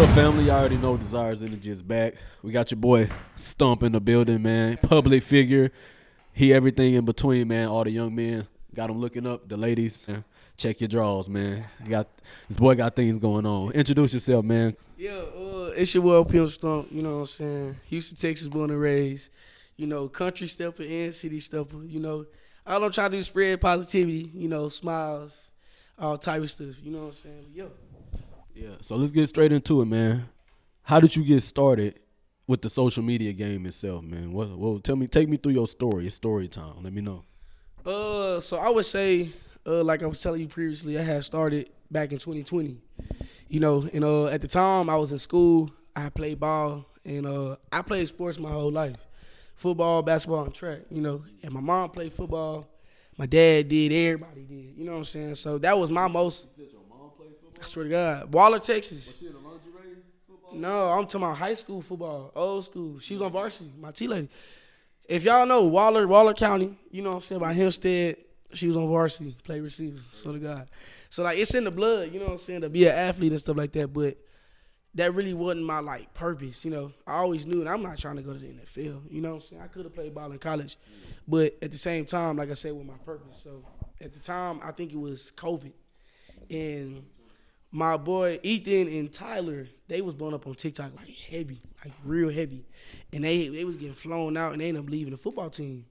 up, family? You already know Desires Energy is back. We got your boy Stump in the building, man. Public figure. He everything in between, man. All the young men got him looking up. The ladies, check your drawers, man. This boy got things going on. Introduce yourself, man. Yeah, it's your boy Pimp Stump, you know what I'm saying? Houston, Texas, born and raised. You know, country stepper and city stepper, you know. All I'm trying to do is spread positivity, you know, smiles, all type of stuff, you know what I'm saying? Yeah, so let's get straight into it, man. How did you get started with the social media game itself, man? Take me through your story. It's story time. Let me know. So I would say, like I was telling you previously, I had started back in 2020. You know, and at the time I was in school, I played ball, and I played sports my whole life. Football, basketball, and track, you know. And my mom played football. My dad did. Everybody did. You know what I'm saying? So that was my most. You said your mom played football? I swear to God. Waller, Texas. Was she in the lingerie football? No, I'm talking about high school football, old school. She was on varsity, my T-lady. If y'all know Waller County, you know what I'm saying, by Hempstead, she was on varsity, played receiver, swear to God. So, like, it's in the blood, you know what I'm saying, to be an athlete and stuff like that, but that really wasn't my, like, purpose, you know. I always knew, and I'm not trying to go to the NFL, you know what I'm saying. I could have played ball in college, but at the same time, like I said, with my purpose. So, at the time, I think it was COVID, and my boy Ethan and Tyler, they was blowing up on TikTok like heavy, like real heavy. And they was getting flown out and they ended up leaving the football team.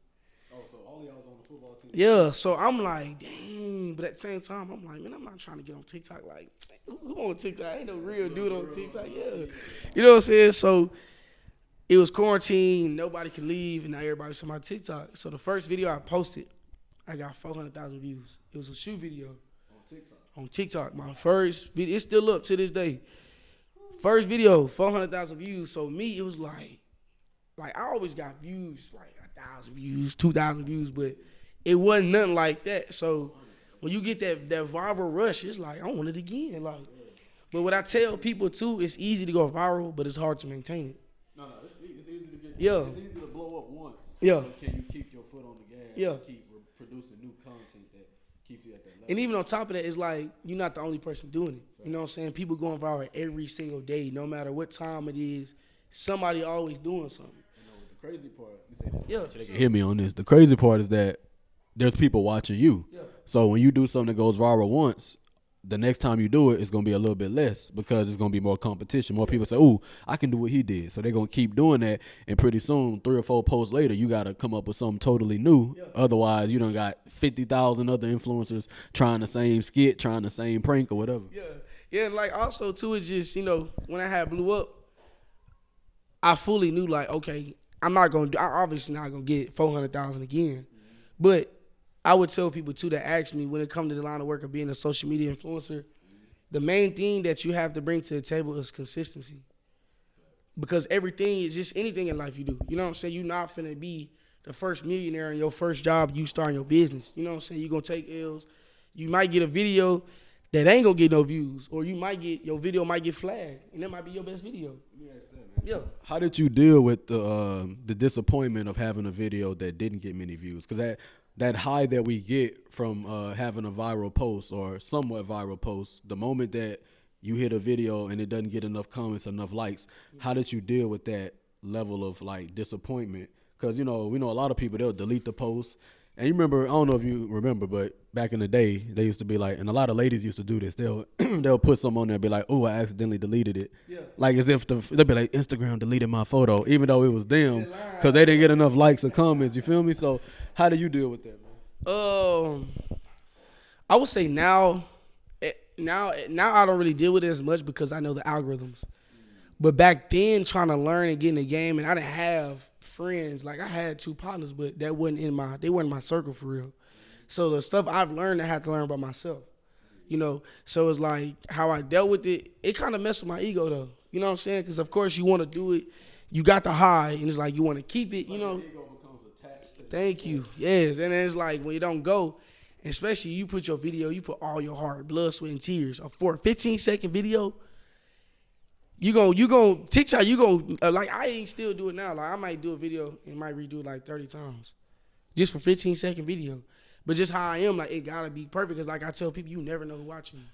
Oh, so all y'all was on the football team? Yeah, so I'm like, dang. But at the same time, I'm like, man, I'm not trying to get on TikTok. Like, who on TikTok? Ain't no real dude on TikTok. Yeah. You know what I'm saying? So it was quarantine. Nobody could leave. And now everybody was on my TikTok. So the first video I posted, I got 400,000 views. It was a shoe video. On TikTok, my first video, it's still up to this day. First video, 400,000 views. So me, it was like I always got views, like 1,000 views, 2,000 views, but it wasn't nothing like that. So when you get that viral rush, it's like I want it again. Like, but what I tell people too, it's easy to go viral, but it's hard to maintain it. No, it's easy to get. Yeah. It's easy to blow up once. Yeah. But can you keep your foot on the gas? Yeah. And keep producing new content that keeps you at that level? And even on top of that, it's like you're not the only person doing it. You know what I'm saying? People going viral every single day, no matter what time it is. Somebody always doing something. You know, the crazy part, you say this, Yeah, they can hear me on this. The crazy part is that there's people watching you. Yeah. So when you do something that goes viral once, the next time you do it, it's going to be a little bit less because it's going to be more competition. More people say, ooh, I can do what he did. So they're going to keep doing that. And pretty soon, 3 or 4 posts later, you got to come up with something totally new. Yeah. Otherwise, you done got 50,000 other influencers trying the same skit, trying the same prank or whatever. Yeah. Yeah, and like also too, it's just, you know, when I had blew up, I fully knew like, okay, I'm obviously not going to get 400,000 again. Mm-hmm. But I would tell people too that ask me when it comes to the line of work of being a social media influencer, the main thing that you have to bring to the table is consistency. Because everything is just anything in life you do. You know what I'm saying? You're not finna be the first millionaire in your first job you starting your business. You know what I'm saying? You're going to take L's. You might get a video that ain't going to get no views. Or your video might get flagged. And that might be your best video. Yeah. How did you deal with the disappointment of having a video that didn't get many views? Because that high that we get from having a viral post or somewhat viral post, the moment that you hit a video and it doesn't get enough comments, enough likes, how did you deal with that level of like disappointment? Because, you know, we know a lot of people, they'll delete the post. And you remember, I don't know if you remember, but back in the day, they used to be like, and a lot of ladies used to do this. They'll put something on there and be like, oh, I accidentally deleted it. Yeah. Like as if they'll be like, Instagram deleted my photo, even though it was them, because they didn't get enough likes or comments. You feel me? So how do you deal with that, man? I would say now I don't really deal with it as much because I know the algorithms. But back then, trying to learn and get in the game, and I didn't have friends. Like I had 2 partners, but they weren't in my circle for real. So the stuff I've learned, I had to learn by myself. You know, so it's like how I dealt with it. It kind of messed with my ego though. You know what I'm saying? Because of course you want to do it. You got the high, and it's like you want to keep it. You know. Your ego becomes attached to Thank you. Yes, and then it's like when you don't go, especially you put your video, you put all your heart, blood, sweat, and tears. For a 15-second video. You go TikTok, like I ain't still do it now. Like I might do a video and might redo it like 30 times. Just for 15-second video. But just how I am, like it gotta be perfect. Cause like I tell people, you never know who watching you.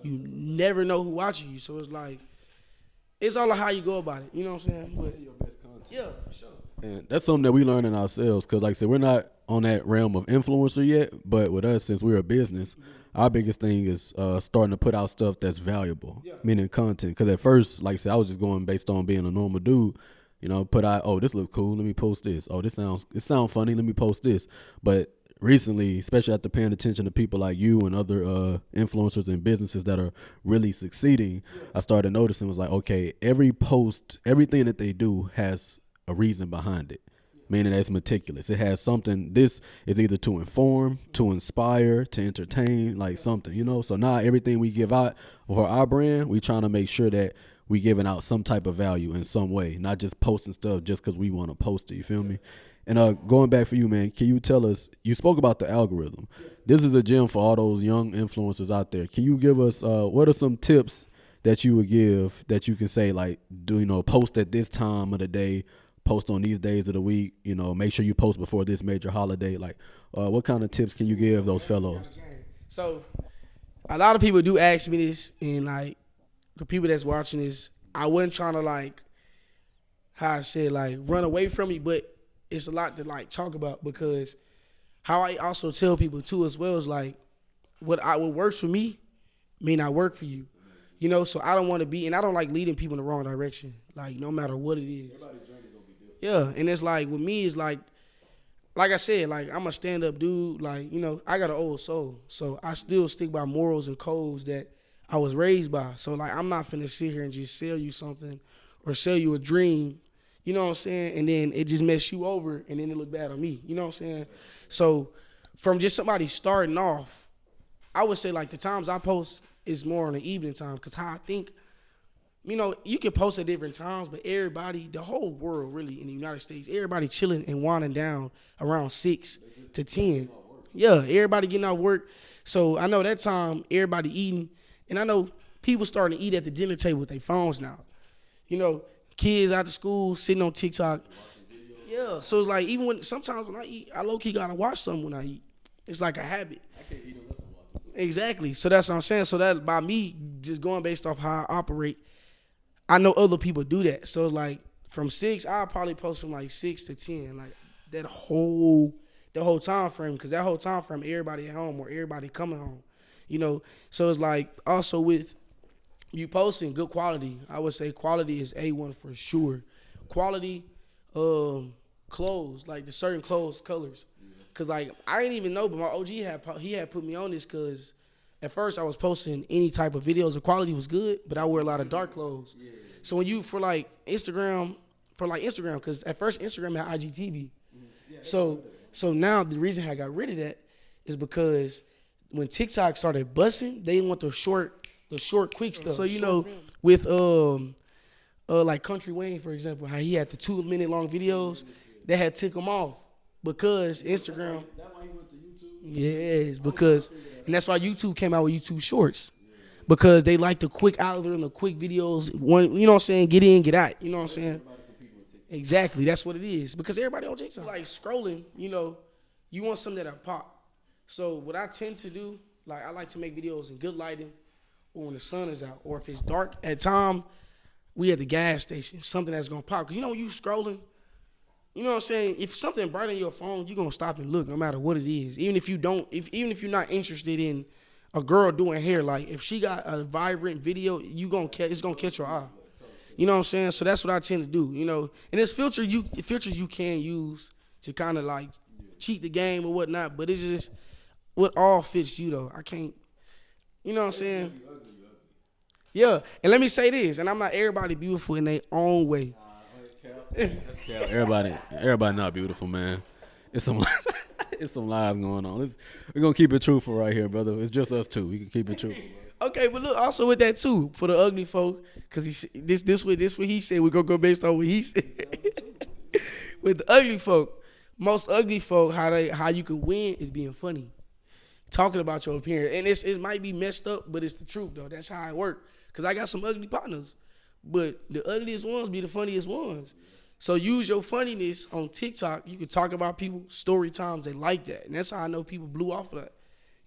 You never know who watching you. So it's like it's all how you go about it. You know what I'm saying? But Your best content. yeah, for sure. And that's something that we learn in ourselves because, like I said, we're not on that realm of influencer yet. But with us, since we're a business, our biggest thing is starting to put out stuff that's valuable, meaning content. Because at first, like I said, I was just going based on being a normal dude. You know, put out, oh, this looks cool. Let me post this. Oh, it sounds funny. Let me post this. But recently, especially after paying attention to people like you and other influencers and businesses that are really succeeding, I started noticing was like, okay, every post, everything that they do has a reason behind it, meaning that it's meticulous. It has something. This is either to inform, to inspire, to entertain, like something, you know. So now everything we give out for our brand, we trying to make sure that we giving out some type of value in some way, not just posting stuff just because we want to post it. You feel me? And going back for you, man, can you tell us, you spoke about the algorithm. This is a gem for all those young influencers out there. Can you give us, what are some tips that you would give that you can say, like, post at this time of the day, post on these days of the week, make sure you post before this major holiday. Like, what kind of tips can you give those fellows? So a lot of people do ask me this, and like the people that's watching this, I wasn't trying to like, how I said, like run away from me, but it's a lot to like talk about because how I also tell people too as well is like what works for me may not work for you. So I don't want to be, and I don't like leading people in the wrong direction, like no matter what it is. Yeah, and it's like with me, it's like I said, like I'm a stand-up dude. Like I got an old soul, so I still stick by morals and codes that I was raised by. So like I'm not finna sit here and just sell you something or sell you a dream. You know what I'm saying? And then it just mess you over, and then it look bad on me. You know what I'm saying? So from just somebody starting off, I would say like the times I post is more on the evening time because how I think. You can post at different times, but everybody, the whole world really in the United States, everybody chilling and winding down around 6 to 10. Yeah, everybody getting off work. So I know that time, everybody eating. And I know people starting to eat at the dinner table with their phones now. Kids out of school, sitting on TikTok. Yeah, so it's like even sometimes when I eat, I low-key got to watch something when I eat. It's like a habit. I can't eat unless I'm watching. Exactly. So that's what I'm saying. So that by me just going based off how I operate, I know other people do that. So like from 6, I'll probably post from like 6 to 10, like that whole time frame, because that whole time frame everybody at home or everybody coming home, So it's like also with you posting good quality. I would say quality is A1 for sure. Quality, clothes, like the certain clothes colors, cause like I didn't even know, but my OG had put me on this because. At first, I was posting any type of videos. The quality was good, but I wear a lot of dark clothes. Yeah. So when you for Instagram, because at first Instagram had IGTV. Yeah, so now the reason I got rid of that is because when TikTok started busting, they didn't want the short, quick stuff. So with like Country Wayne, for example, how he had the 2-minute long videos, that had took him off because Instagram. Is that why he went to YouTube? Yes, because. And that's why YouTube came out with YouTube Shorts. Because they like the quick algorithm, the quick videos. One, you know what I'm saying? Get in, get out. You know what I'm saying? Exactly. That's what it is. Because everybody on TikTok. Like scrolling, you want something that'll pop. So what I tend to do, like I like to make videos in good lighting or when the sun is out. Or if it's dark at time, we at the gas station. Something that's going to pop. Because when you scrolling, you know what I'm saying? If something bright on your phone, you're going to stop and look no matter what it is. Even if you're not interested in a girl doing hair, like if she got a vibrant video, it's going to catch your eye. You know what I'm saying? So that's what I tend to do, And there's filters you can use to kind of like cheat the game or whatnot, but it's just what all fits you though. I can't, you know what I'm saying? Yeah, and let me say this, and I'm not everybody beautiful in their own way. That's cap. Everybody not beautiful, man. It's some lies going on. We're gonna keep it truthful right here, brother. It's just us two. We can keep it truthful. Okay, but look, also with that too, for the ugly folk, because this what he said. We're gonna go based on what he said. With the ugly folk, most ugly folk, how you can win is being funny, talking about your appearance, and it might be messed up, but it's the truth though. That's how it works. Cause I got some ugly partners, but the ugliest ones be the funniest ones. So use your funniness on TikTok. You can talk about people, story times, they like that. And that's how I know people blew off of that.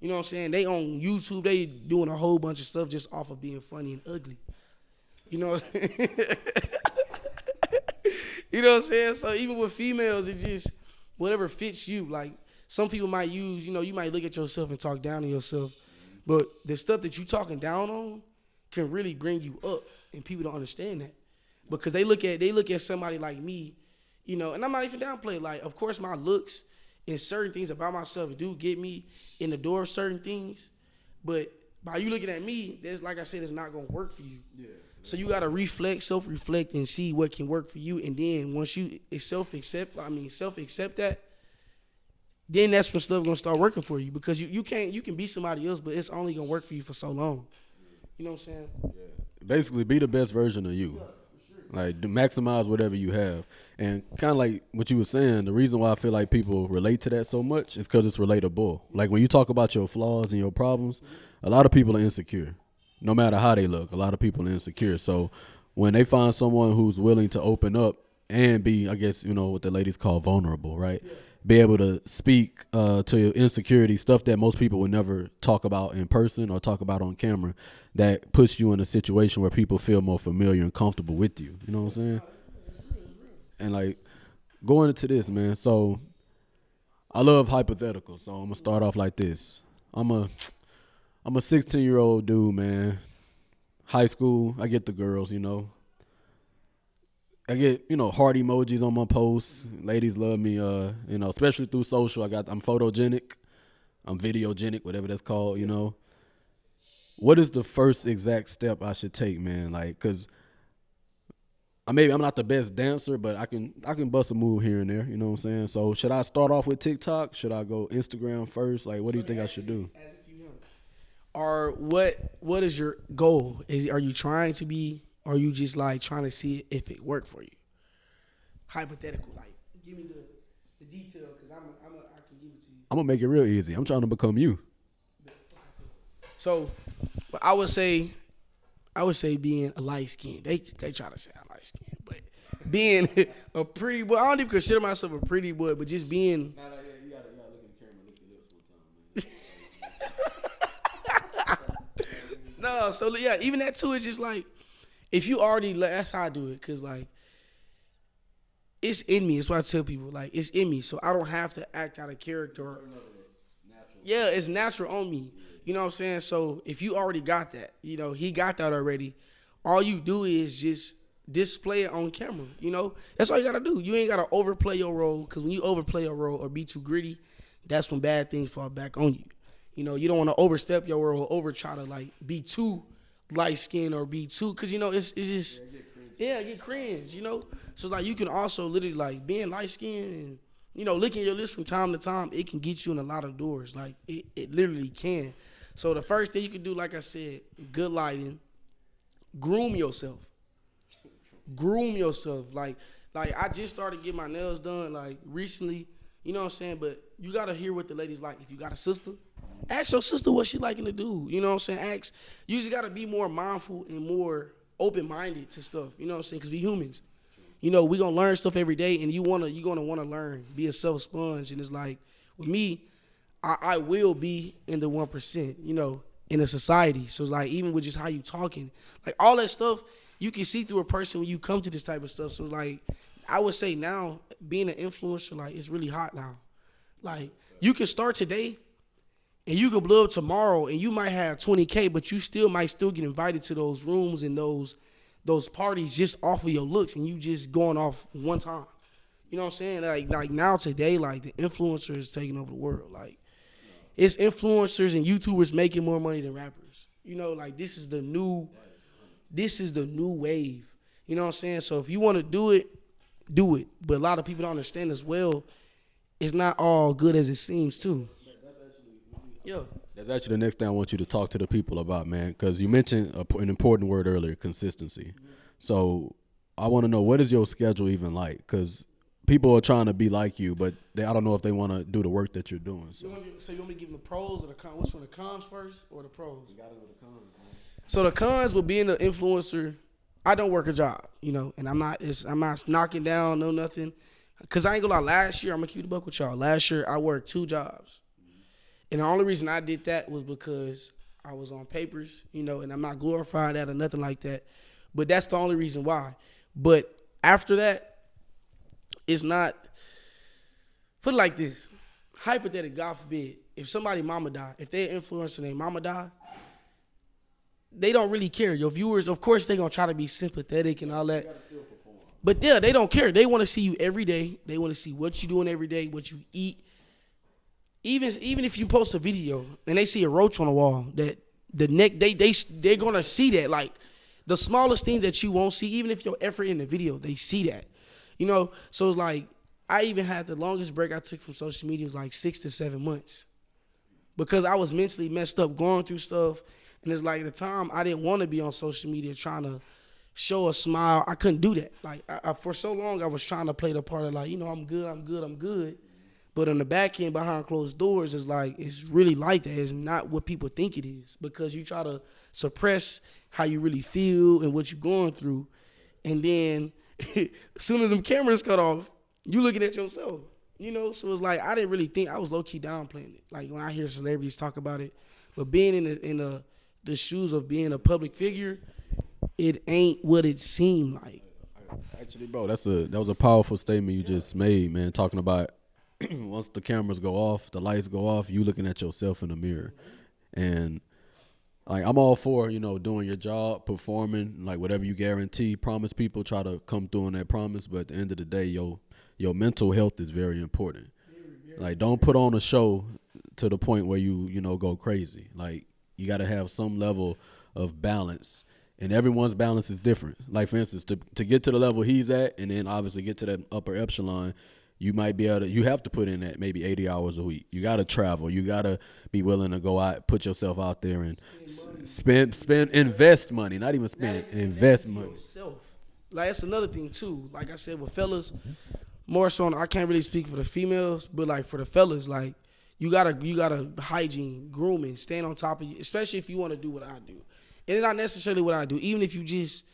You know what I'm saying? They on YouTube, they doing a whole bunch of stuff just off of being funny and ugly. You know. You know what I'm saying? So even with females, it just whatever fits you. Like some people might use, you might look at yourself and talk down to yourself, but the stuff that you talking down on can really bring you up, and people don't understand that because they look at somebody like me, and I'm not even downplaying. Like, of course, my looks and certain things about myself do get me in the door of certain things, but by you looking at me, that's like I said, it's not gonna work for you. Yeah. So you gotta self-reflect, and see what can work for you, and then once you self-accept that, then that's when stuff gonna start working for you because you can be somebody else, but it's only gonna work for you for so long. You know what I'm saying? Yeah. Basically, be the best version of you. Like, maximize whatever you have. And kind of like what you were saying, the reason why I feel like people relate to that so much is because it's relatable. Like, when you talk about your flaws and your problems, a lot of people are insecure. No matter how they look, a lot of people are insecure. So when they find someone who's willing to open up and be, I guess, what the ladies call vulnerable, right? Yeah. Be able to speak to your insecurity, stuff that most people would never talk about in person or talk about on camera, that puts you in a situation where people feel more familiar and comfortable with you. You know what I'm saying? And like going into this, man, so I love hypotheticals. So I'm going to start off like this. I'm a 16-year-old dude, man. High school, I get the girls, I get, heart emojis on my posts. Ladies love me, especially through social. I'm photogenic. I'm videogenic, whatever that's called, What is the first exact step I should take, man? Like, cause I'm not the best dancer, but I can bust a move here and there, you know what I'm saying? So should I start off with TikTok? Should I go Instagram first? Like, what do you think I should do? Or what is your goal? Are you trying to be, or are you just like trying to see if it worked for you? Hypothetical, like give me the detail because I can give it to you. I'm gonna make it real easy. I'm trying to become you. So, I would say being a light skin. They try to say I'm light skin, but being a pretty boy. I don't even consider myself a pretty boy, but just being. You gotta look in the camera, look at your lips one time, man. No, so yeah, even that too is just like, if you already, that's how I do it, cause like, it's in me. It's what I tell people, like, it's in me, so I don't have to act out of character. Yeah, it's natural on me. You know what I'm saying? So if you already got that, he got that already. All you do is just display it on camera. That's all you gotta do. You ain't gotta overplay your role, cause when you overplay your role or be too gritty, that's when bad things fall back on you. You don't want to overstep your role, over try to like be too light skinned or be too, cause it's just get cringe. So like you can also literally like being light skinned and licking your lips from time to time, it can get you in a lot of doors. Like it literally can. So the first thing you can do, like I said, good lighting, groom yourself. Like I just started getting my nails done like recently. You know what I'm saying? But you gotta hear what the ladies like. If you got a sister, ask your sister what she liking to do. You know what I'm saying? You just gotta be more mindful and more open-minded to stuff. You know what I'm saying? Because we humans. We gonna learn stuff every day, and you're gonna wanna learn. Be a self-sponge, and it's like with me, I will be in the 1%. In a society. So it's like even with just how you talking, like all that stuff, you can see through a person when you come to this type of stuff. So it's like I would say now being an influencer, like it's really hot now. Like you can start today and you can blow up tomorrow and you might have 20K, but you might still get invited to those rooms and those parties just off of your looks and you just going off one time. You know what I'm saying? Like now today, like the influencer is taking over the world. Like it's influencers and YouTubers making more money than rappers. Like this is the new wave. You know what I'm saying? So if you want to do it, do it. But a lot of people don't understand as well. It's not all good as it seems too. Yeah. That's actually the next thing I want you to talk to the people about, man, because you mentioned an important word earlier, consistency. Mm-hmm. So I want to know, what is your schedule even like? Because people are trying to be like you, but I don't know if they want to do the work that you're doing. So you want me to give them the pros or the cons? What's from the cons first or the pros? You got to go to the cons, man. So the cons with being an influencer, I don't work a job, and I'm not knocking down, no nothing. Because I ain't gonna lie, last year, I'm gonna keep the buck with y'all. Last year, I worked 2 jobs. And the only reason I did that was because I was on papers, and I'm not glorifying that or nothing like that. But that's the only reason why. But after that, it's not. Put it like this: hypothetically, God forbid, if somebody mama die, if they're an influencer and their mama die, they don't really care. Your viewers, of course, they gonna try to be sympathetic and all that. But yeah, they don't care. They want to see you every day. They want to see what you doing every day, what you eat. Even if you post a video and they see a roach on the wall, that the neck they're gonna see that. Like the smallest things that you won't see, even if your effort in the video, they see that. So it's like I even had the longest break I took from social media was like 6 to 7 months. Because I was mentally messed up going through stuff. And it's like at the time I didn't want to be on social media trying to show a smile. I couldn't do that. Like I for so long I was trying to play the part of like, I'm good. But on the back end behind closed doors, it's really like that. It's not what people think it is because you try to suppress how you really feel and what you're going through. And then as soon as them cameras cut off, you looking at yourself. So it's like I didn't really think I was low key downplaying it. Like when I hear celebrities talk about it, but being in the shoes of being a public figure, it ain't what it seemed like. Actually, bro, that was a powerful statement you just made, man. Talking about once the cameras go off, the lights go off, you looking at yourself in the mirror, and like I'm all for doing your job, performing, like whatever you guarantee, promise people, try to come through on that promise. But at the end of the day, your mental health is very important. Like don't put on a show to the point where you go crazy. Like you got to have some level of balance. And everyone's balance is different. Like, for instance, to get to the level he's at and then obviously get to that upper epsilon, you might be able to, you have to put in that maybe 80 hours a week. You got to travel. You got to be willing to go out, put yourself out there and invest money. Not even spend, invest money. Yourself. Like, that's another thing, too. Like I said, with fellas, more so, I can't really speak for the females, but, like, for the fellas, like, you gotta hygiene, grooming, stand on top of you, especially if you want to do what I do. It's not necessarily what I do. Even if you just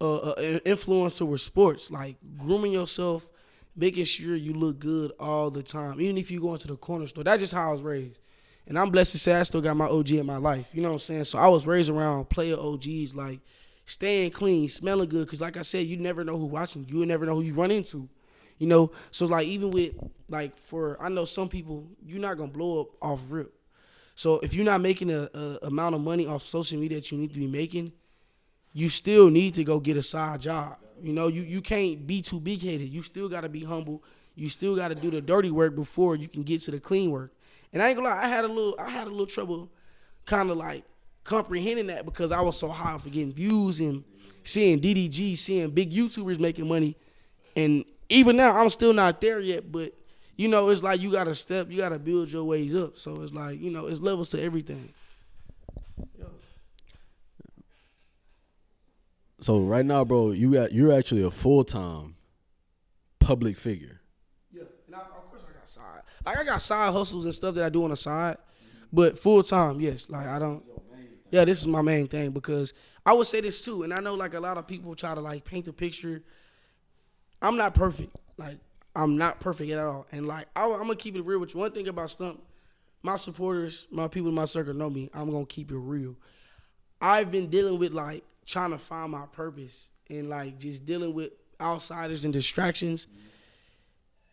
an influencer with sports, like grooming yourself, making sure you look good all the time. Even if you go into the corner store. That's just how I was raised. And I'm blessed to say I still got my OG in my life. You know what I'm saying? So I was raised around player OGs, like staying clean, smelling good. Because like I said, you never know who's watching. You never know who you run into. So like even with, like I know some people, you're not going to blow up off rip. So if you're not making a amount of money off social media that you need to be making, you still need to go get a side job. You can't be too big-headed. You still got to be humble. You still got to do the dirty work before you can get to the clean work. And I ain't gonna lie, I had a little trouble kind of like comprehending that because I was so high for getting views and seeing DDG, seeing big YouTubers making money. And even now, I'm still not there yet, but it's like you got to build your ways up. So it's like, it's levels to everything. So right now, bro, you're actually a full-time public figure. Yeah, and of course I got side. Like I got side hustles and stuff that I do on the side, but full-time, yes. Like I don't. Yeah, this is my main thing because I would say this too, and I know like a lot of people try to like paint the picture. I'm not perfect. Like I'm not perfect at all. And like I'm gonna keep it real with you. One thing about Stump, my supporters, my people in my circle know me. I'm gonna keep it real. I've been dealing with like trying to find my purpose and like just dealing with outsiders and distractions.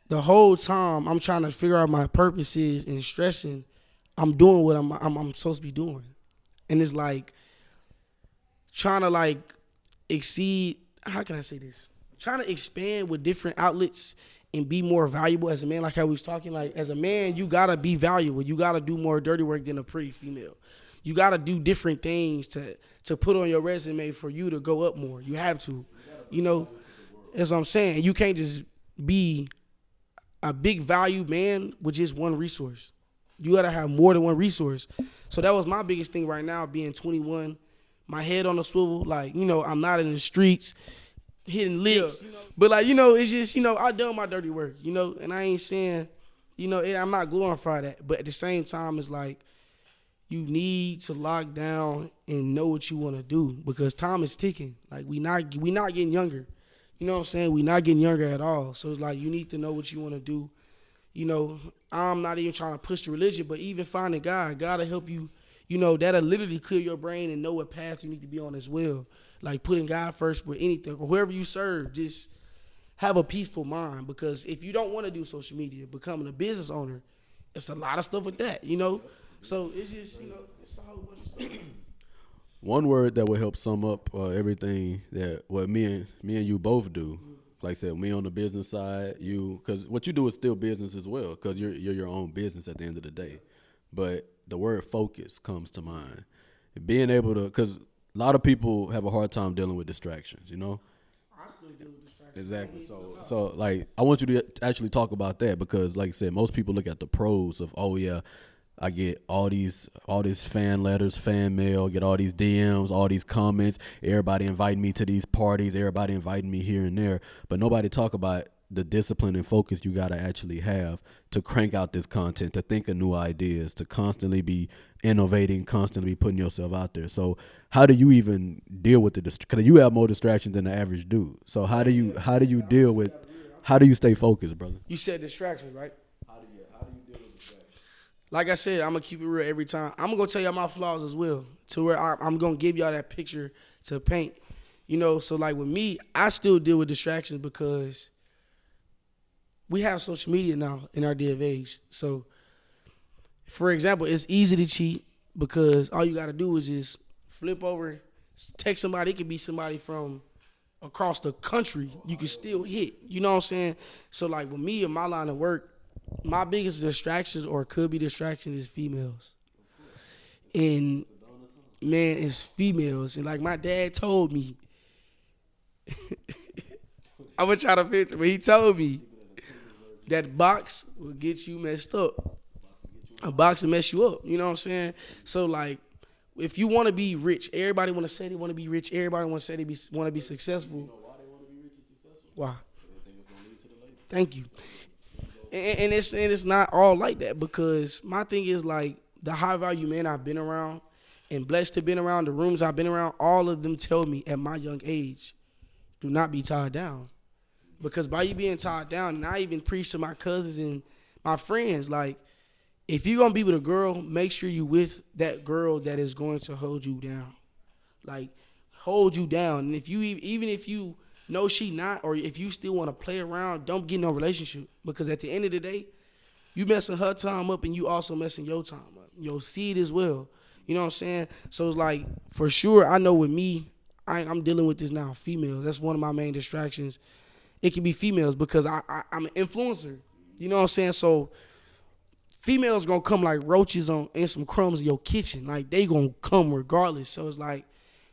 The whole time I'm trying to figure out my purpose is and stressing, I'm doing what I'm supposed to be doing. And it's like trying to like exceed, how can I say this? Trying to expand with different outlets and be more valuable as a man. Like how we was talking, like as a man, you gotta be valuable. You gotta do more dirty work than a pretty female. You gotta do different things to put on your resume for you to go up more. You have to, That's what I'm saying. You can't just be a big value man with just one resource. You gotta have more than one resource. So that was my biggest thing right now, being 21, my head on a swivel. Like I'm not in the streets hitting licks, but like it's just I done my dirty work, and I ain't saying, I'm not glorifying that, but at the same time, it's like you need to lock down and know what you want to do because time is ticking. Like we not getting younger, you know what I'm saying? We not getting younger at all. So it's like you need to know what you want to do. I'm not even trying to push the religion, but even finding God to help you, that'll literally clear your brain and know what path you need to be on as well. like putting God first with anything or whoever you serve. Just have a peaceful mind, because if you don't want to do social media, becoming a business owner, it's a lot of stuff with that, you know. So it's just, you know, it's a whole bunch of stuff. One word that would help sum up everything that what me and you both do. Like I said, me on the business side, you, because what you do is still business as well, because you're your own business at the end of the day. But the word focus comes to mind. Being able to, because a lot of people have a hard time dealing with distractions, you know. I still deal with distractions. Exactly. So like, I want you to actually talk about that, because, like I said, most people look at the pros of, oh yeah, I get all these fan letters, fan mail, get all these DMs, all these comments, everybody inviting me to these parties, everybody inviting me here and there, but nobody talk about the discipline and focus you got to actually have to crank out this content, to think of new ideas, to constantly be innovating, constantly be putting yourself out there. So how do you even deal with because you have more distractions than the average dude. So how do you deal with, how do you stay focused, brother? You said distractions, right? How do you deal with distractions? Like I said, I'm gonna keep it real every time. I'm gonna tell y'all my flaws as well, to where I'm gonna give y'all that picture to paint. You know, so like with me, I still deal with distractions because we have social media now in our day of age. So, for example, it's easy to cheat because all you gotta do is just flip over, text somebody. It could be somebody from across the country. You can still hit. You know what I'm saying? So like with me and my line of work, my biggest distractions or could be distractions is females. And man, it's females. And like my dad told me, I'm gonna try to fit it, but he told me that box will get you messed up. A box will mess you up. You know what I'm saying? So like, if you want to be rich, everybody want to say they want to be rich. Everybody want to say they want to be successful. You know why they want to be rich and successful? Why? They think it's gonna lead to the label. Thank you. And it's not all like that, because my thing is like the high value men I've been around and blessed to been around, the rooms I've been around, all of them tell me at my young age, do not be tied down. Because by you being tied down, and I even preach to my cousins and my friends, like, if you're going to be with a girl, make sure you with that girl that is going to hold you down. Like, hold you down. And if you, even if you know she not, or if you still want to play around, don't get no relationship. Because at the end of the day, you messing her time up and you also messing your time up. Your seed as well. You know what I'm saying? So it's like, for sure, I know with me, I'm dealing with this now, females. That's one of my main distractions. It can be females because I'm an influencer. You know what I'm saying? So females gonna come like roaches and some crumbs in your kitchen. Like, they gonna come regardless. So it's like,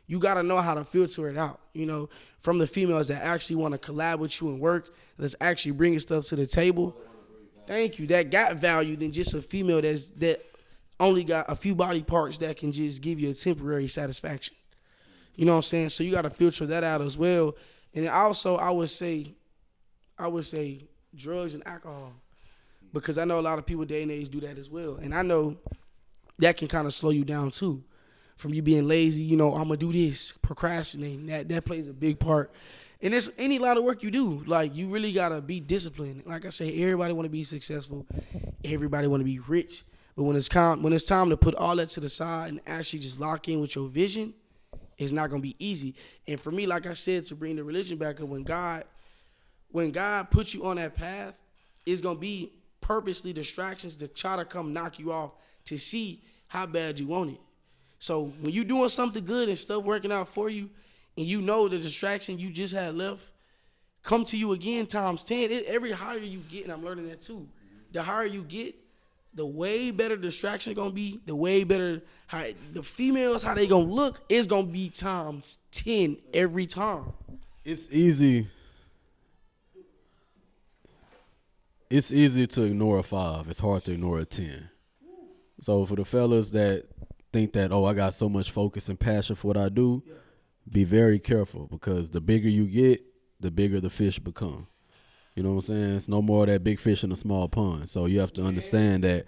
you gotta know how to filter it out, you know, from the females that actually want to collab with you and work, that's actually bringing stuff to the table. Thank you. That got value than just a female that only got a few body parts that can just give you a temporary satisfaction. You know what I'm saying? So you gotta filter that out as well. And also, I would say drugs and alcohol, because I know a lot of people day and age do that as well. And I know that can kind of slow you down too, from you being lazy. You know, I'm gonna do this, procrastinating. That plays a big part. And it's any line of work you do. Like, you really gotta be disciplined. Like I say, everybody want to be successful. Everybody want to be rich. But when it's time to put all that to the side and actually just lock in with your vision, it's not gonna be easy. And for me, like I said, to bring the religion back up, when God puts you on that path, it's gonna be purposely distractions to try to come knock you off to see how bad you want it. So when you're doing something good and stuff working out for you, and you know the distraction you just had left come to you again times 10. Every higher you get, and I'm learning that too, the higher you get, the way better distraction gonna be, the way better how the females, how they gonna look, is gonna be times 10 every time. It's easy to ignore a 5. It's hard to ignore a 10. So for the fellas that think that, oh, I got so much focus and passion for what I do, be very careful, because the bigger you get, the bigger the fish become. You know what I'm saying? It's no more of that big fish in a small pond. So you have to understand that.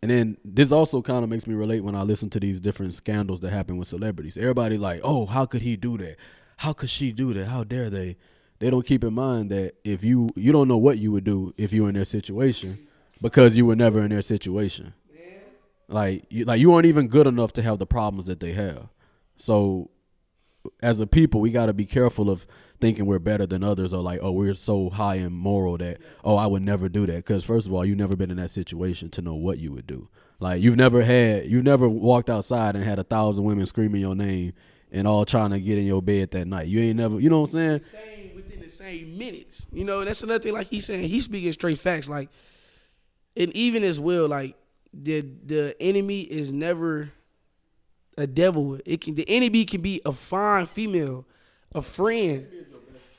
And then this also kind of makes me relate when I listen to these different scandals that happen with celebrities. Everybody like, oh, how could he do that? How could she do that? How dare they? They don't keep in mind that if you don't know what you would do if you were in their situation, because you were never in their situation. Like you weren't even good enough to have the problems that they have. So as a people, we got to be careful of thinking we're better than others, or like, oh, we're so high and moral that, oh, I would never do that. Because first of all, you've never been in that situation to know what you would do. Like you've never walked outside and had 1,000 women screaming your name and all trying to get in your bed that night. You ain't never, you know what I'm saying? Within the same minutes, you know, that's another thing. Like he's saying, he's speaking straight facts. Like, and even as well, like the enemy is never a devil. The enemy can be a fine female, a friend.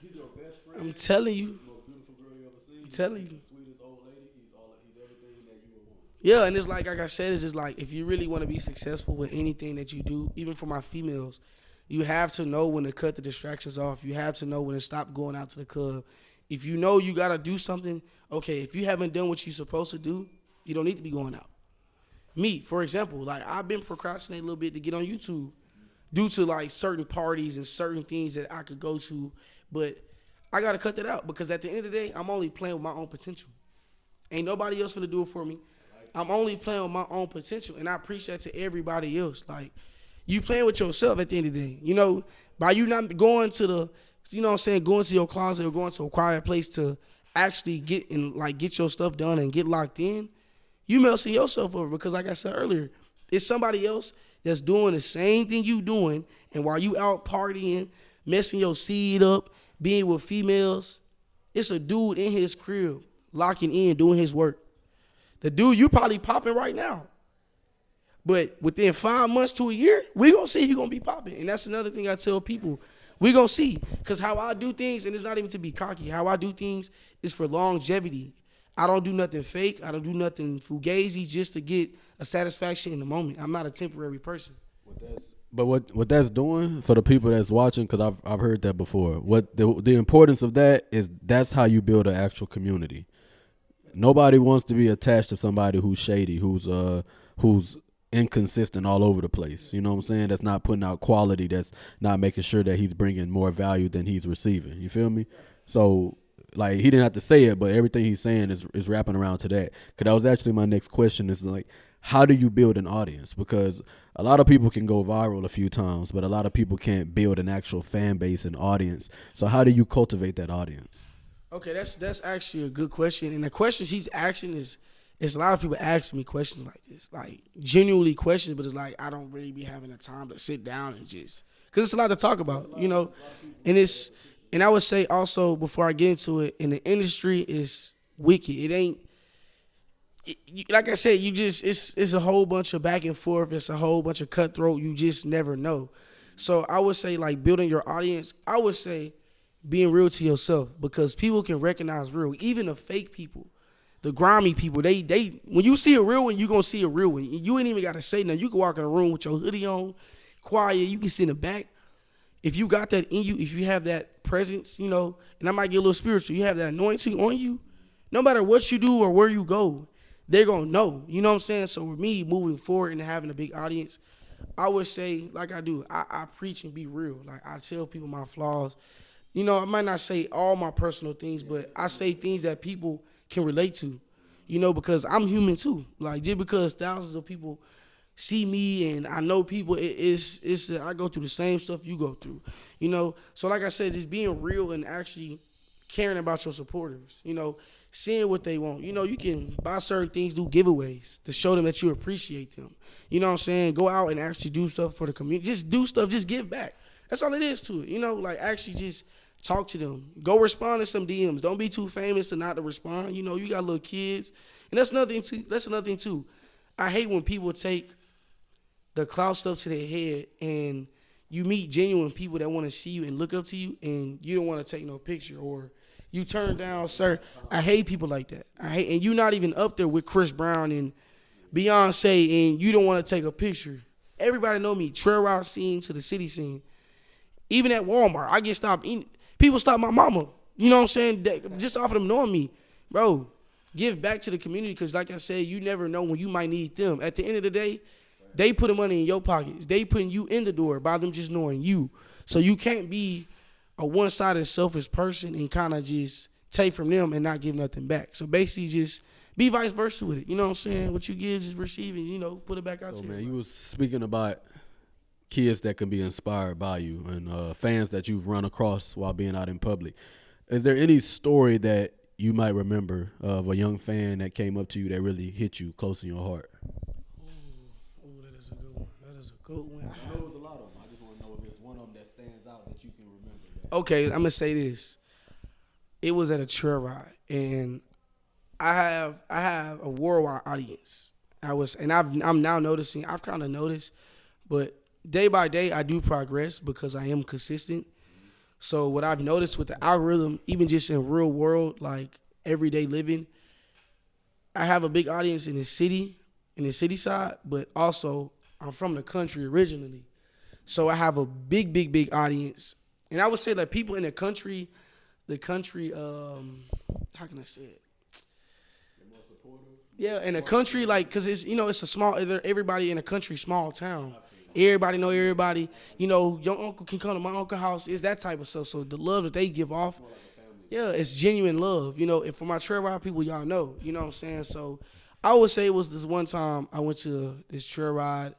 He's your best friend. I'm telling you. The most beautiful girl you ever seen. I'm telling you. The sweetest old lady. He's everything that you would want. Yeah, and it's like I said, it's just like if you really want to be successful with anything that you do, even for my females, you have to know when to cut the distractions off. You have to know when to stop going out to the club. If you know you got to do something, okay, if you haven't done what you're supposed to do, you don't need to be going out. Me, for example, like I've been procrastinating a little bit to get on YouTube due to like certain parties and certain things that I could go to, but I got to cut that out because at the end of the day, I'm only playing with my own potential. Ain't nobody else gonna do it for me. I'm only playing with my own potential, and I preach that to everybody else. Like, you playing with yourself at the end of the day. You know, by you not going to the, you know what I'm saying, going to your closet or going to a quiet place to actually get your stuff done and get locked in, you messing yourself over because like I said earlier, it's somebody else that's doing the same thing you doing, and while you out partying, messing your seed up, being with females, it's a dude in his crib, locking in, doing his work. The dude you probably popping right now. But within 5 months to a year, we gonna see if you gonna be popping. And that's another thing I tell people. We gonna see. Because how I do things, and it's not even to be cocky, how I do things is for longevity. I don't do nothing fake. I don't do nothing fugazi just to get a satisfaction in the moment. I'm not a temporary person. But what that's doing for the people that's watching, because I've heard that before. What the importance of that is, that's how you build an actual community. Nobody wants to be attached to somebody who's shady, who's inconsistent all over the place. You know what I'm saying? That's not putting out quality. That's not making sure that he's bringing more value than he's receiving. You feel me? So, like, he didn't have to say it, but everything he's saying is wrapping around to that. Because that was actually my next question is, like, how do you build an audience? Because a lot of people can go viral a few times, but a lot of people can't build an actual fan base and audience. So how do you cultivate that audience? Okay, that's actually a good question. And the questions he's asking is a lot of people ask me questions like this, like genuinely questions, but it's like I don't really be having the time to sit down and just, because it's a lot to talk about, you know. And I would say also, before I get into it, in the industry is wicked. It ain't, like I said, it's a whole bunch of back and forth. It's a whole bunch of cutthroat. You just never know. So I would say, like, building your audience, I would say being real to yourself, because people can recognize real, even the fake people. The grimy people, they when you see a real one, you gonna see a real one. You ain't even gotta say nothing. You can walk in a room with your hoodie on, quiet. You can sit in the back. If you got that in you, if you have that presence, you know, and I might get a little spiritual, you have that anointing on you, no matter what you do or where you go, they're gonna know. You know what I'm saying? So with me moving forward and having a big audience, I would say, like I do, I preach and be real. Like, I tell people my flaws. You know, I might not say all my personal things, but I say things that people can relate to, you know, because I'm human too. Like, just because thousands of people see me and I know people, it's I go through the same stuff you go through, you know. So like I said, just being real and actually caring about your supporters, you know, seeing what they want. You know, you can buy certain things, do giveaways to show them that you appreciate them. You know what I'm saying? Go out and actually do stuff for the community. Just do stuff, just give back. That's all it is to it, you know, like actually just talk to them. Go respond to some DMs. Don't be too famous to not to respond. You know, you got little kids. And that's another thing too. I hate when people take the clout stuff to their head and you meet genuine people that want to see you and look up to you and you don't want to take no picture, or you turn down, sir. I hate people like that. And you're not even up there with Chris Brown and Beyonce and you don't want to take a picture. Everybody know me, trail route scene to the city scene. Even at Walmart, I get stopped. People stop my mama. You know what I'm saying? Just off of them knowing me. Bro, give back to the community, because like I said, you never know when you might need them. At the end of the day, they putting money in your pockets. They putting you in the door by them just knowing you. So you can't be a one-sided selfish person and kind of just take from them and not give nothing back. So basically just be vice versa with it. You know what I'm saying? What you give, just receive, and, you know, put it back out to you. Man, you was speaking about kids that can be inspired by you and fans that you've run across while being out in public. Is there any story that you might remember of a young fan that came up to you that really hit you close in your heart? Oh, that is a good one. That is a good one. I know it was a lot of them. I just want to know if it's one of them that stands out that you can remember. Okay, I'm gonna say this. It was at a trail ride, and I have a worldwide audience. I'm now noticing. I've kind of noticed, but day by day I do progress because I am consistent. So what I've noticed with the algorithm, even just in real world, like everyday living, I have a big audience in the city side, but also I'm from the country originally. So I have a big, big, big audience. And I would say that people in the country, how can I say it? Yeah, in the country, like, cause it's it's a small. Everybody in the country, small town. Everybody know everybody. Your uncle can come to my uncle's house. It's that type of stuff. So the love that they give off, yeah, it's genuine love. And for my trail ride people, y'all know. You know what I'm saying? So I would say it was this one time I went to this trail ride.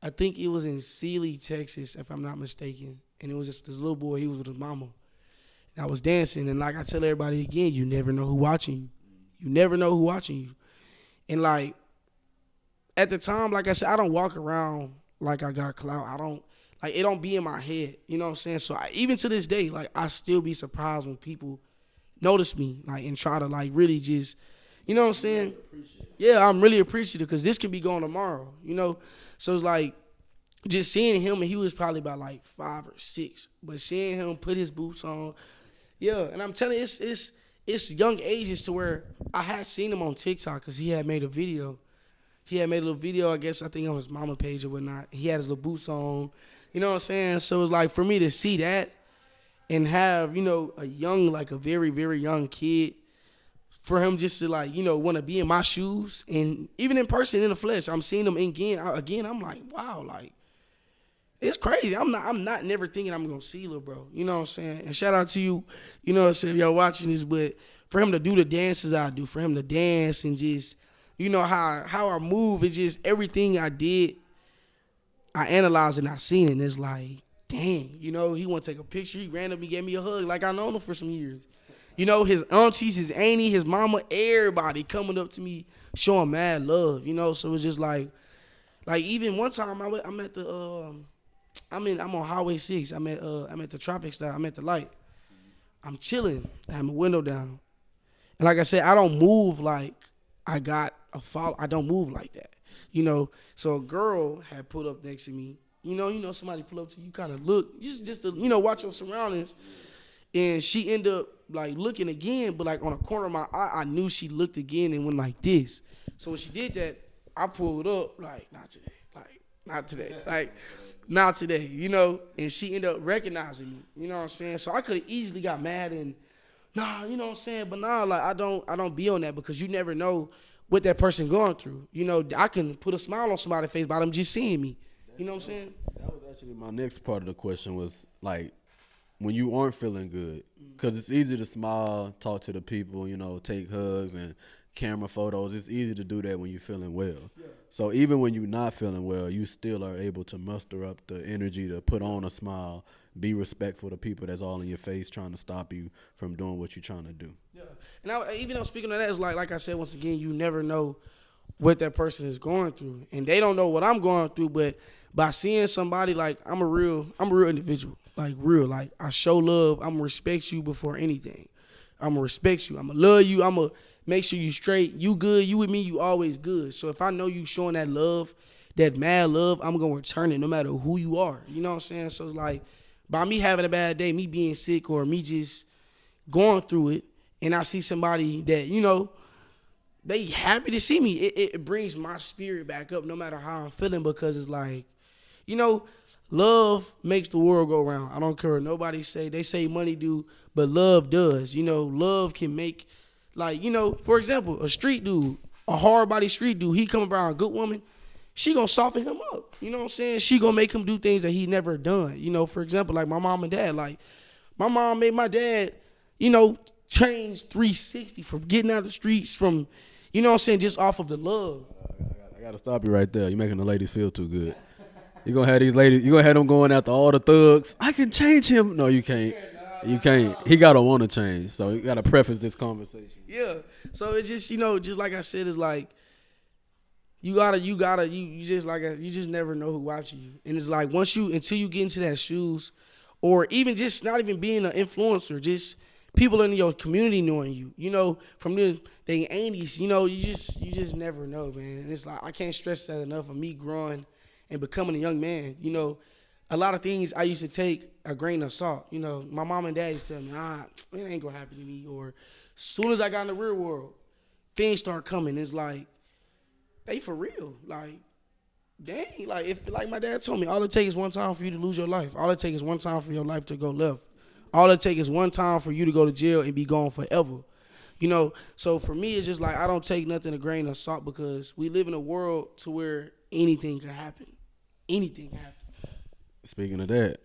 I think it was in Sealy, Texas, if I'm not mistaken. And it was just this little boy. He was with his mama. And I was dancing. And like I tell everybody again, you never know who watching you. You never know who watching you. And like at the time, like I said, I don't walk around like I got clout. It don't be in my head. You know what I'm saying? So even to this day, like I still be surprised when people notice me, like, and try to like really just, you know what I'm saying? Yeah, I'm really appreciative because this can be going tomorrow, So it's like just seeing him, and he was probably about like 5 or 6, but seeing him put his boots on, yeah. And I'm telling you, it's young ages to where I had seen him on TikTok because he had made a video. He had made a little video, I think on his mama page or whatnot. He had his little boots on. You know what I'm saying? So it's like for me to see that and have, a young, like a very, very young kid, for him just to like, want to be in my shoes, and even in person, in the flesh, I'm seeing him again, I'm like, wow, like, it's crazy. I'm not never thinking I'm going to see little bro. You know what I'm saying? And shout out to you, you know what I'm saying, if y'all watching this, but for him to do the dances I do, for him to dance and just, how I move, it's just everything I did, I analyzed and I seen it, and it's like, dang, he want to take a picture. He randomly gave me a hug like I known him for some years. His aunties, his auntie, his mama, everybody coming up to me showing mad love, so it's just like even one time I'm at the, I'm on Highway 6. I'm at the traffic stop. I'm at the light. I'm chilling. I have my window down. And like I said, I don't move like I got a follow. I don't move like that. So a girl had pulled up next to me. Somebody pull up to you, kind of look, just to, watch your surroundings. And she ended up like looking again, but like on the corner of my eye, I knew she looked again and went like this. So when she did that, I pulled up like, not today, not today, and she ended up recognizing me, you know what I'm saying? So I could have easily got mad and, nah, you know what I'm saying? But nah, like I don't be on that because you never know what that person going through. I can put a smile on somebody's face by them just seeing me. You know what I'm saying? That was actually my next part of the question was like, when you aren't feeling good, because it's easy to smile, talk to the people, take hugs and camera photos. It's easy to do that when you're feeling well. Yeah. So even when you're not feeling well, you still are able to muster up the energy to put on a smile, be respectful to people that's all in your face trying to stop you from doing what you're trying to do. Yeah. And even though speaking of that, it's like I said, once again, you never know what that person is going through. And they don't know what I'm going through, but by seeing somebody, like, I'm a real individual. Like, real. Like, I show love. I'm going to respect you before anything. I'm going to respect you. I'm going to love you. I'm going to make sure you straight. You good. You with me. You always good. So if I know you showing that love, that mad love, I'm going to return it no matter who you are. You know what I'm saying? So it's like, by me having a bad day, me being sick, or me just going through it, and I see somebody that, they happy to see me, it brings my spirit back up no matter how I'm feeling, because it's like, love makes the world go round. I don't care what nobody say. They say money do, but love does. Love can make, like, for example, a street dude, a hard body street dude, he come around a good woman, she gonna soften him up. You know what I'm saying? She gonna make him do things that he never done. For example, like my mom and dad. Like, my mom made my dad, change 360 from getting out of the streets, from, you know what I'm saying, just off of the love. I got to stop you right there. You're making the ladies feel too good. You gonna have these ladies. You gonna have them going after all the thugs. I can change him. No, you can't. You can't. He gotta want to change. So you gotta preface this conversation. Yeah. So it's just, just like I said, it's like you just you just never know who watching you. And it's like until you get into that shoes, or even just not even being an influencer, just people in your community knowing you, from they 80s, you just never know, man. And it's like I can't stress that enough of me growing and becoming a young man. A lot of things I used to take a grain of salt. My mom and dad used to tell me, it ain't gonna happen to me. Or as soon as I got in the real world, things start coming. It's like, they for real. Like, dang. Like my dad told me, all it takes is one time for you to lose your life. All it takes is one time for your life to go left. All it takes is one time for you to go to jail and be gone forever. So for me, it's just like I don't take nothing a grain of salt, because we live in a world to where anything can happen. Anything can happen. Speaking of that,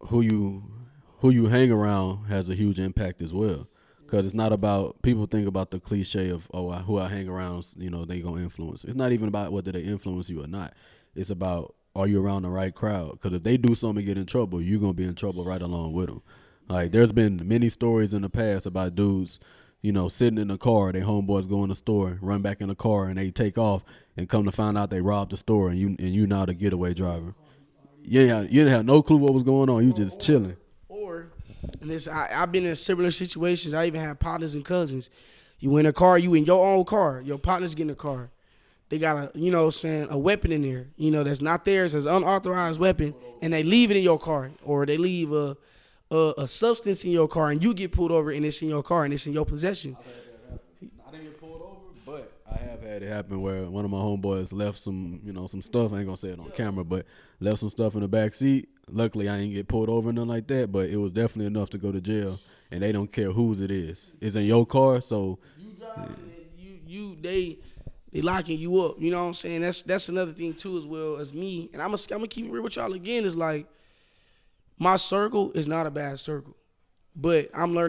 who you hang around has a huge impact as well. Because it's not about, people think about the cliche of, who I hang around, they gonna influence. It's not even about whether they influence you or not. It's about, are you around the right crowd? Because if they do something and get in trouble, you're gonna be in trouble right along with them. Like, there's been many stories in the past about dudes, sitting in the car, they homeboys go in the store, run back in the car, and they take off, and come to find out they robbed the store, and you now the getaway driver. Yeah, you didn't have no clue what was going on. You just chilling. And I've been in similar situations. I even have partners and cousins. You in a car, you in your own car. Your partners get in a car. They got a weapon in there, that's not theirs, as unauthorized weapon, and they leave it in your car, or they leave a substance in your car, and you get pulled over, and it's in your car, and it's in your possession. I didn't get pulled over, but I have had it happen where one of my homeboys left some, some stuff. I ain't gonna say it on camera, but left some stuff in the back seat. Luckily, I didn't get pulled over or nothing like that, but it was definitely enough to go to jail. And they don't care whose it is. It's in your car, so you drive, they locking you up. You know what I'm saying? That's another thing too, as well as me. And I'm gonna keep it real with y'all again. Is like, my circle is not a bad circle, but I'm learning.